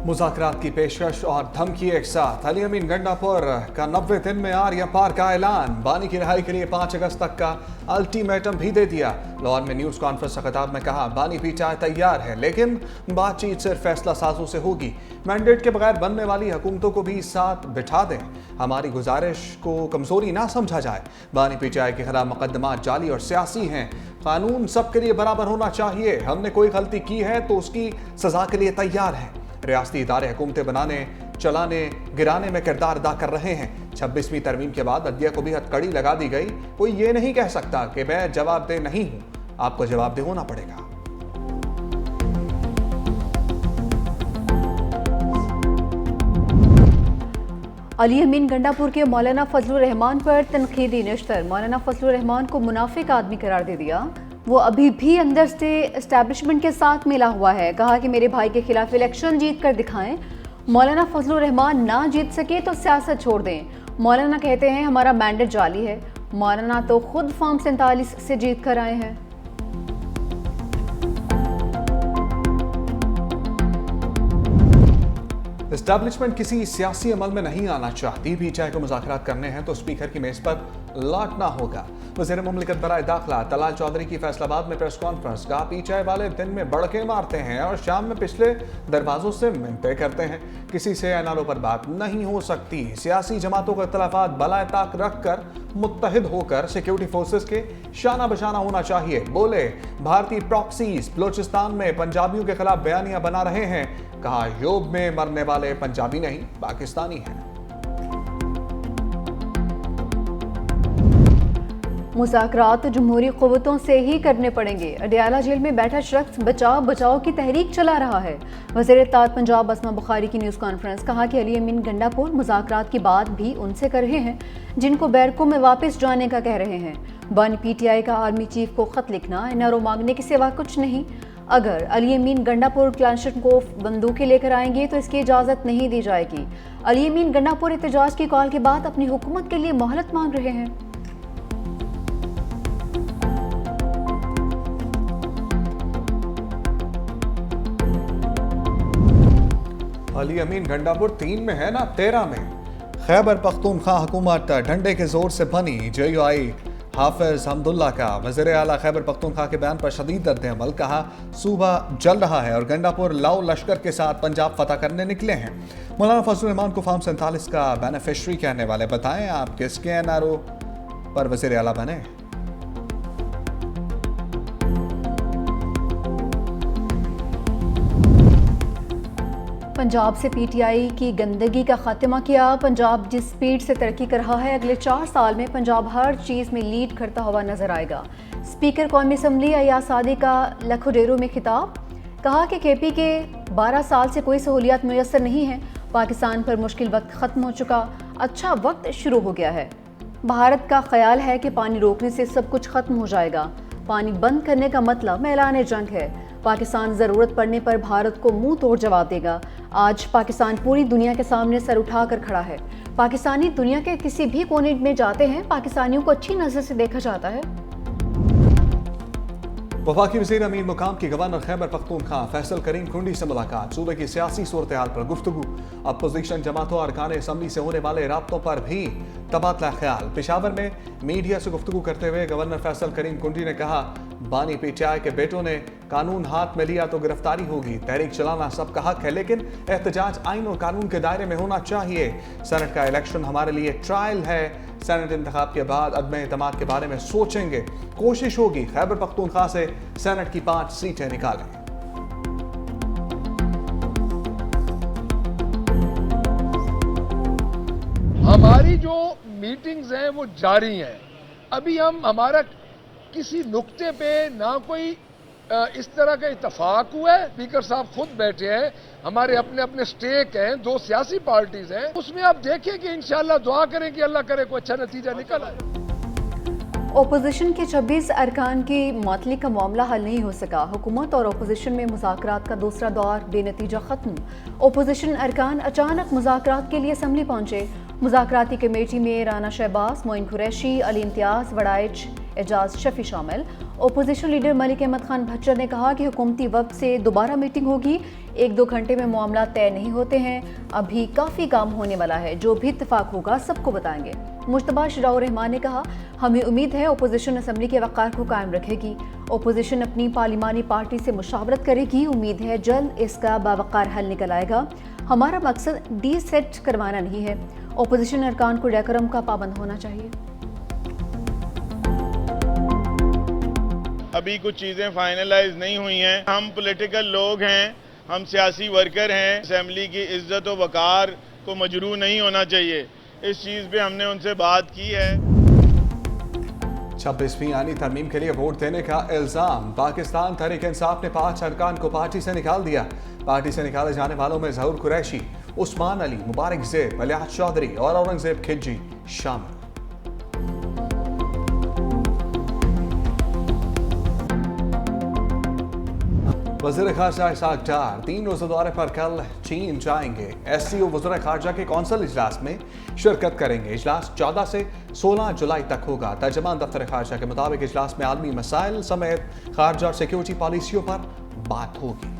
मुज़ाकरात की पेशकश और धमकी एक साथ। अली अमीन गंडापुर का 90 दिन में आर्या पार का ऐलान। बानी की रिहाई के लिए 5 अगस्त तक का अल्टीमेटम भी दे दिया। लाहौर में न्यूज़ कॉन्फ्रेंस से खिताब में कहा, बानी पीटीआई तैयार है, लेकिन बातचीत सिर्फ फैसला साजों से होगी। मैंडेट के बगैर बनने वाली हुकूमतों को भी साथ बिठा दें। हमारी गुजारिश को कमजोरी ना समझा जाए। बानी पीटीआई के खिलाफ मुकदमात जाली और सियासी हैं। कानून सबके लिए बराबर होना चाहिए। हमने कोई गलती की है तो उसकी सजा के लिए तैयार है। रियासती इदारे हुकूमतें बनाने, चलाने, गिराने में किरदार अदा कर रहे हैं। 26वीं तरमीम के बाद अदलिया को भी हथकड़ी लगा दी गई। कोई ये नहीं कह सकता कि मैं जवाबदेह नहीं हूं। आपको जवाबदेह होना पड़ेगा। अली अमीन गंडापुर के मौलाना फजलुर रहमान पर तनकीदी निश्तर। मौलाना फजलुर रहमान को मुनाफिक आदमी करार दे दिया। वो अभी भी अंदर से एस्टैब्लिशमेंट के साथ मिला हुआ है। कहा कि मेरे भाई के खिलाफ इलेक्शन जीत कर दिखाएं। मौलाना फजलुर रहमान ना जीत सके तो सियासत छोड़ दें। मौलाना कहते हैं हमारा मैंडेट जाली है। मौलाना तो खुद फॉर्म 47 से जीत कर आए हैं। एस्टैब्लिशमेंट किसी सियासी अमल में नहीं आना चाहती। पीटीआई को मुज़ाकरात करने हैं तो स्पीकर की मेज पर लौटना होगा। वज़ीर मुमलिकत बराए दाखिला तलाल चौधरी की फैसलाबाद में प्रेस कॉन्फ्रेंस। कहा, पीटीआई वाले दिन में बड़के मारते हैं और शाम में पिछले दरवाजों से मिन्नतें करते हैं। किसी से एनआरओ पर बात नहीं हो सकती। सियासी जमातों को इख्तलाफात बलाए ताक रख कर मुत्तहिद होकर सिक्योरिटी फोर्सेस के शाना बशाना होना चाहिए। बोले, भारतीय प्रॉक्सीज बलोचिस्तान में पंजाबियों के खिलाफ बयानियां बना रहे हैं। कहा, योब में मरने वाले पंजाबी नहीं पाकिस्तानी हैं। मुज़ाकरात तो जमहूरी क़ुव्वतों से ही करने पड़ेंगे। अडियाला जेल में बैठा शख्स बचाओ बचाओ की तहरीक चला रहा है। वज़ीर इत्तेहाद पंजाब असमा बुखारी की न्यूज़ कॉन्फ्रेंस। कहा कि अली अमीन गंडापुर मुज़ाकरात की बात भी उनसे कर रहे हैं जिनको बैरकों में वापस जाने का कह रहे हैं। बानी पीटीआई का आर्मी चीफ को ख़त लिखना एनआरओ मांगने के सिवा कुछ नहीं। अगर अली अमीन गंडापुर क्लाशनकोव बंदूकें लेकर आएंगे तो इसकी इजाज़त नहीं दी जाएगी। अली अमीन गंडापुर एहतजाज की कॉल के बाद अपनी हुकूमत के लिए मोहलत मांग रहे हैं। अली अमीन गंडापुर 3 में है ना 13 में। खैबर पख्तूनख्वा हुकूमत डंडे के जोर से बनी। JUI हाफिज हमदुल्ला का वज़ीर आला खैबर पख्तूनख्वा के बयान पर शदीद रद्द अमल। कहा, सूबा जल रहा है और गंडापुर लाओ लश्कर के साथ पंजाब फतह करने निकले हैं। मौलाना फजलुर रहमान को फॉर्म 47 का बेनिफिशरी कहने वाले, बताएं आप किसके एनआरओ पर वज़ीर आला बने। पंजाब से पीटीआई की गंदगी का खात्मा किया। पंजाब जिस स्पीड से तरक्की कर रहा है, अगले 4 साल में पंजाब हर चीज़ में लीड करता हुआ नजर आएगा। स्पीकर कौमी असम्बली अयाज सादी का लखोडेरो में खिताब। कहा कि KP के 12 साल से कोई सहूलियात मुयस्सर नहीं है। पाकिस्तान पर मुश्किल वक्त ख़त्म हो चुका, अच्छा वक्त शुरू हो गया है। भारत का ख्याल है कि पानी रोकने से सब कुछ ख़त्म हो जाएगा। पानी बंद करने का मतलब ऐलान जंग है। पाकिस्तान ज़रूरत पड़ने पर भारत को मुंह तोड़ जवाब देगा। आज पाकिस्तान पूरी दुनिया के सामने सर उठाकर खड़ा है। पाकिस्तानी दुनिया के किसी भी कोने में जाते हैं, पाकिस्तानियों को अच्छी नज़र से देखा जाता है। वफाकी वज़ीर अमीन मुकाम की गवर्नर खैबर पख्तूनख्वा फैसल करीम कुंडी से मुलाकात। सूबे की सियासी सूरत हाल पर गुफ्तगू। अपोजिशन जमातों और अरकान असम्बली से होने वाले राब्तों पर भी तबादला ख्याल। पेशावर में मीडिया से गुफ्तगू करते हुए गवर्नर फैसल करीम कुंडी ने कहा, बानी पीटीआई के बेटों ने कानून हाथ में लिया तो गिरफ्तारी होगी। तहरीक चलाना सबका हक है, लेकिन एहतजाज आइन और कानून के दायरे में होना चाहिए। सेनेट का इलेक्शन हमारे लिए ट्रायल है। सेनेट इंतखाब के बाद अदम एतमाद के बारे में सोचेंगे। कोशिश होगी खैबर पख्तूनख्वा से सेनेट की 5 सीटें निकालें। हमारी जो मीटिंग्स हैं वो जारी हैं। अभी हमारा किसी नुक्ते पे ना कोई इस तरह का इत्तेफाक हुआ है। स्पीकर साहब खुद बैठे हैं, हमारे अपने अपने स्टेक हैं, 2 सियासी पार्टीज हैं। उसमें आप देखें कि इंशाल्लाह दुआ करें कि अल्लाह करे कोई अच्छा नतीजा निकल आए। ओपोजिशन के 26 अरकान की मअतली का मामला हल नहीं हो सका। हुकूमत और ओपोजिशन में मुज़ाकरात का दूसरा दौर बेनतीजा ख़त्म। ओपोजिशन अरकान अचानक मुज़ाकरात के लिए असम्बली पहुंचे। मुज़ाकराती कमेटी में राना शहबाज, मोइन कुरैशी, अली इम्तियाज़, वड़ाइच, एजाज शफी शामिल। ओपोजिशन लीडर मलिक अहमद खान भच्चर ने कहा कि हुकूमती वक्त से दोबारा मीटिंग होगी। 1-2 घंटे में मामला तय नहीं होते हैं, अभी काफ़ी काम होने वाला है, जो भी इत्तेफाक होगा सबको बताएंगे। मुश्तबा शराउर रहमान ने कहा, हमें उम्मीद है ओपोजिशन असम्बली के वक़ार को कायम रखेगी। ओपोजिशन अपनी पार्लिमानी पार्टी से मुशावरत करेगी। उम्मीद है जल्द इसका बावकार हल निकल आएगा। हमारा मकसद डीसेट करवाना नहीं है। ओपोजिशन अरकान को डेकोरम का पाबंद होना चाहिए। अभी कुछ चीज़ें फाइनलाइज नहीं हुई हैं। हम पॉलिटिकल लोग हैं, हम सियासी वर्कर हैं। असेंबली की इज्जत और वक़ार को मजरू नहीं होना चाहिए। इस चीज़ पे हमने उनसे बात की है। 26वीं आनी तरमीम के लिए वोट देने का इल्ज़ाम। पाकिस्तान तहरीक इंसाफ ने 5 अरकान को पार्टी से निकाल दिया। पार्टी से निकाले जाने वालों में ज़हूर कुरैशी, उस्मान अली, मुबारक ज़ेब, अलियास चौधरी और औरंगज़ेब खिलजी शामिल। वज़ीर ख़ारजा इसाक डार 3 रोज़ा दौरे पर कल चीन जाएंगे। SCO वज़ीर ख़ारजा के कौंसल इजलास में शिरकत करेंगे। इजलास 14 से 16 जुलाई तक होगा। तर्जमान दफ्तर ख़ारजा के मुताबिक इजलास में आलमी मसाइल समेत ख़ारजा और सिक्योरिटी पॉलिसियों पर बात होगी।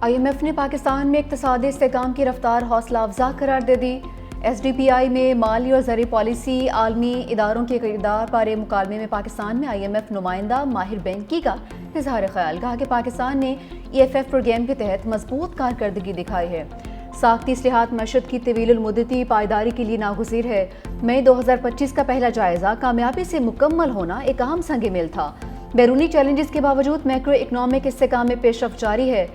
IMF ने पाकिस्तान में इक़्तिसादी इस्तेहकाम की रफ्तार हौसला अफजा करार दे दी। SDPI में माली और ज़री पॉलिसी आलमी इदारों के किरदार बारे मुकालमे में पाकिस्तान में IMF नुमाइंदा माहिर बैंकी का इजहार ख्याल। कहा कि पाकिस्तान ने EFF प्रोग्राम के तहत मजबूत कारकर्दगी दिखाई है। साख्ती इस्लाहात मशद की तवील मुद्दती पायदारी के लिए नागुज़ीर है। मई 2025 का पहला जायजा कामयाबी से मुकम्मल होना एक अहम संग मील था। बैरूनी चैलेंजेस के बावजूद मैक्रो इकनॉमिक इस्तेहकाम में पेशरफ्त जारी है।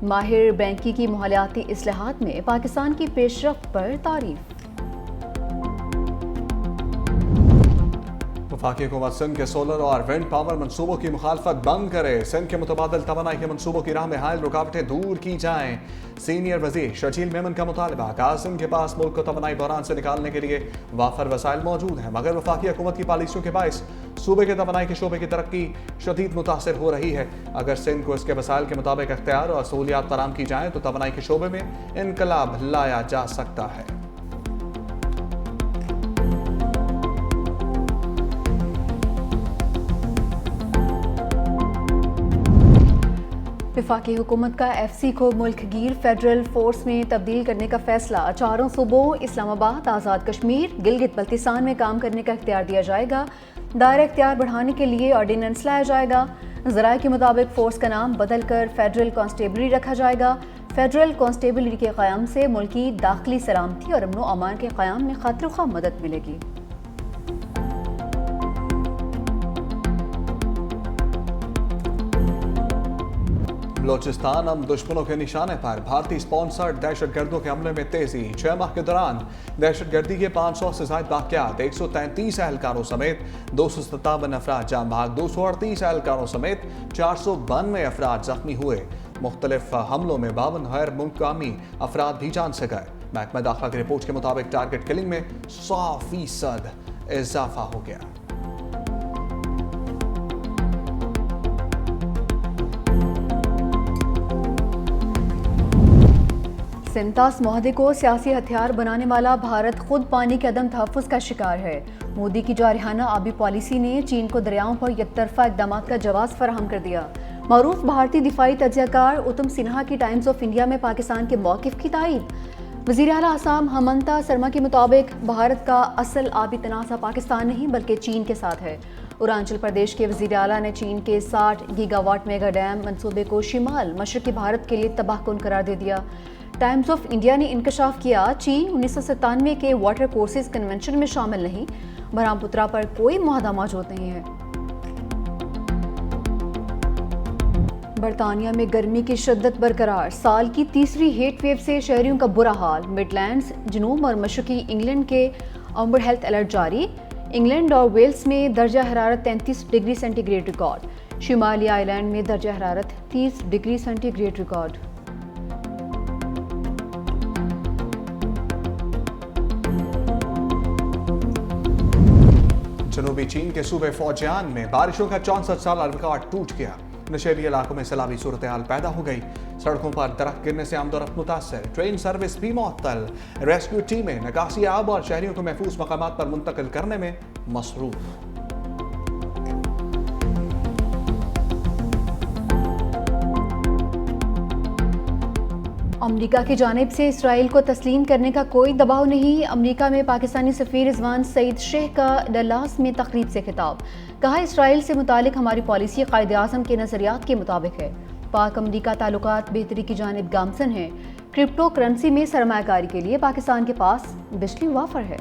माहिर बैंकी की मालियाती इस्लाहात में पाकिस्तान की पेशरफ्त पर तारीफ। वफाकी हुकूमत सिंध के सोलर और विंड पावर मनसूबों की मुखालफत बंद करे। सिंध के मुतबादिल तवानाई के मनसूबों की राह में हायल रुकावटें दूर की जाएं। सीनियर वजीर शर्जील मेमन का मुतालबा। कासिम के पास मुल्क को तवानाई बहरान से निकालने के लिए वाफर वसाइल मौजूद हैं, मगर वफाकी हुकूमत की पॉलिसियों के बायस सूबे के तवानाई के शोबे की तरक्की शदीद मुतासर हो रही है। अगर सिंध को इसके वसाइल के मुताबिक अख्तियार और सहूलियात फराम की जाएँ तो तवानाई के शोबे में इनकलाब लाया जा सकता है। वफाकी हुकूमत का FC को मुल्क गिर फेडरल फोर्स में तब्दील करने का फैसला। 4 सूबों इस्लामाबाद, आज़ाद कश्मीर, गिलगित बल्तिस्तान में काम करने का इख्तियार दिया जाएगा। दायरा इख्तियार बढ़ाने के लिए ऑर्डिनेंस लाया जाएगा। ज़राए के मुताबिक फोर्स का नाम बदल कर फेडरल कांस्टेबलरी रखा जाएगा। फेडरल कांस्टेबलरी के क़याम से मुल्की दाखिली सलामती और अमन व अमान के क़याम में खातिर मदद मिलेगी। बलोचिस्तान अब दुश्मनों के निशाने पर। भारतीय स्पॉन्सर्ड दहशतगर्दों के हमले में तेजी। 6 माह के दौरान दहशतगर्दी के 500 से ज्यादा वाक़यात, 133 एहलकारों समेत 257 अफराद जान भाग, 238 एहलकारों समेत 492 अफराद जख्मी हुए। मुख्तलिफ हमलों में 52 गैर मुकामी अफराद भी जान से गए। महकमा दाखिला की रिपोर्ट के मुताबिक टारगेट किलिंग में 100% इजाफा हो गया। सिंतास मुआहदे को सियासी हथियार बनाने वाला भारत खुद पानी के अदम तहफ़्फ़ुज़ का शिकार है। मोदी की जारहाना आबी पॉलिसी ने चीन को दरियाओं पर यकतरफा इक़दाम का जवाब फराहम कर दिया। मरूफ भारतीय दिफाई तज्ज़ियाकार उत्तम सिन्हा की टाइम्स ऑफ इंडिया में पाकिस्तान के मौक़िफ़ की तायीद। वज़ीर आला आसाम हेमंता शर्मा के मुताबिक भारत का असल आबी तनाज़ा पाकिस्तान नहीं बल्कि चीन के साथ है। अरुणाचल प्रदेश के वज़ीर आला ने चीन के 60 गीगावाट मेगा डैम मंसूबे को शिमाल मशरक़ी भारत के लिए तबाहकुन करार दे दिया। टाइम्स ऑफ इंडिया ने इंकशाफ किया, चीन 1997 के वाटर कोर्सेज कन्वेंशन में शामिल नहीं। ब्रह्मपुत्रा पर कोई मुआहदा मौजूद नहीं है। बरतानिया में गर्मी की शिद्दत बरकरार। साल की तीसरी हीट वेव से शहरियों का बुरा हाल। मिडलैंड्स, जनूब और मशरक़ी इंग्लैंड के अम्बर हेल्थ अलर्ट जारी। इंग्लैंड और वेल्स में दर्जा हरारत 33 डिग्री सेंटीग्रेड रिकॉर्ड। शिमाली आइलैंड में दर्जा हरारत 30 डिग्री सेंटीग्रेड रिकॉर्ड। जनूबी चीन के सूबे फौजियान में बारिशों का 64 साल रिकॉर्ड टूट गया। नशेली इलाकों में सैलाबी सूरत हाल पैदा हो गई। सड़कों पर दरख्त गिरने से आमदोरफ्त मुतासर, ट्रेन सर्विस भी मुअत्तल। रेस्क्यू टीमें निकासी आब और शहरियों को महफूज मकामात पर मुंतकिल करने में मसरूफ। अमेरिका की जानिब से इसराइल को तस्लीम करने का कोई दबाव नहीं। अमेरिका में पाकिस्तानी सफ़ीर रिजवान सईद शेख का डल्लास में तकरीब से खिताब। कहा, इसराइल से मुतालिक हमारी पॉलिसी कायदे आज़म के नज़रियात के मुताबिक है। पाक अमेरिका ताल्लुकात बेहतरी की जानिब गामसन है। क्रिप्टो करेंसी में सरमायाकारी के लिए पाकिस्तान के पास बिजली वाफर है।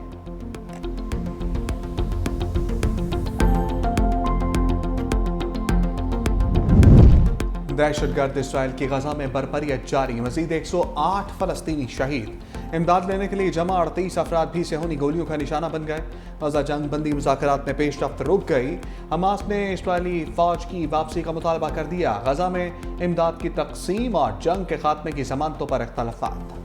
दहशतगर्द इसराइल की गजा में बरपरियत जारी, मजीद 108 फलस्तीनी शहीद। इमदाद लेने के लिए जमा 38 अफराद भी सेहूनी गोलियों का निशाना बन गए। गजा जंग बंदी मुज़ाकरात में पेशरफ्त रुक गई। हमास ने इसराइली फौज की वापसी का मुतालबा कर दिया। गजा में इमदाद की तकसीम और जंग के खात्मे की ज़मानतों पर इख्तलाफात।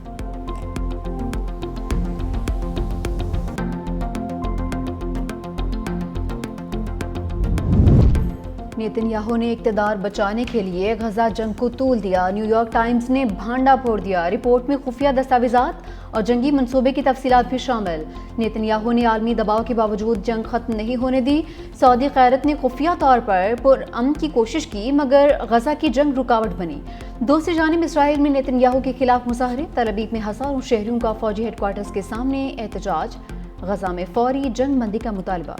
नेतन्याहू ने इक़्तिदार बचाने के लिए गजा जंग को तूल दिया। न्यूयॉर्क टाइम्स ने भांडा फोड़ दिया। रिपोर्ट में खुफिया दस्तावेजात और जंगी मंसूबे की तफसीलात भी शामिल। नेतन्याहू ने आलमी दबाव के बावजूद जंग खत्म नहीं होने दी। सऊदी क़यादत ने खुफिया तौर पर पुरअमन की कोशिश की, मगर गजा की जंग रुकावट बनी। दूसरी जानिब इसराइल में नेतन्याहू के खिलाफ मुजाहरे। तल अवीव में हज़ारों शहरियों का फौजी हेडक्वार्टर्स के सामने एहतजाज। गजा में फौरी जंग बंदी का मुतालबा।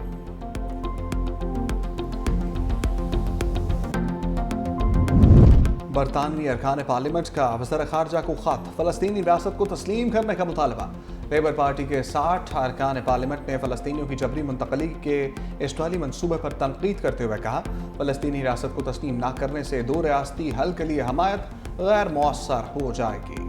बरतानवी अरकान पार्लियामेंट का वज़ीर ख़ारजा को ख़त, फ़लस्तीनी रियासत को तस्लीम करने का मुतालबा। लेबर पार्टी के 60 अरकान पार्लियामेंट ने फ़लस्तीनियों की जबरी मुंतकली के इस्राइली मंसूबे पर तनकीद करते हुए कहा, फ़लस्तीनी रियासत को तस्लीम न करने से दो रियासती हल के लिए हमायत गैर मौसर हो जाएगी।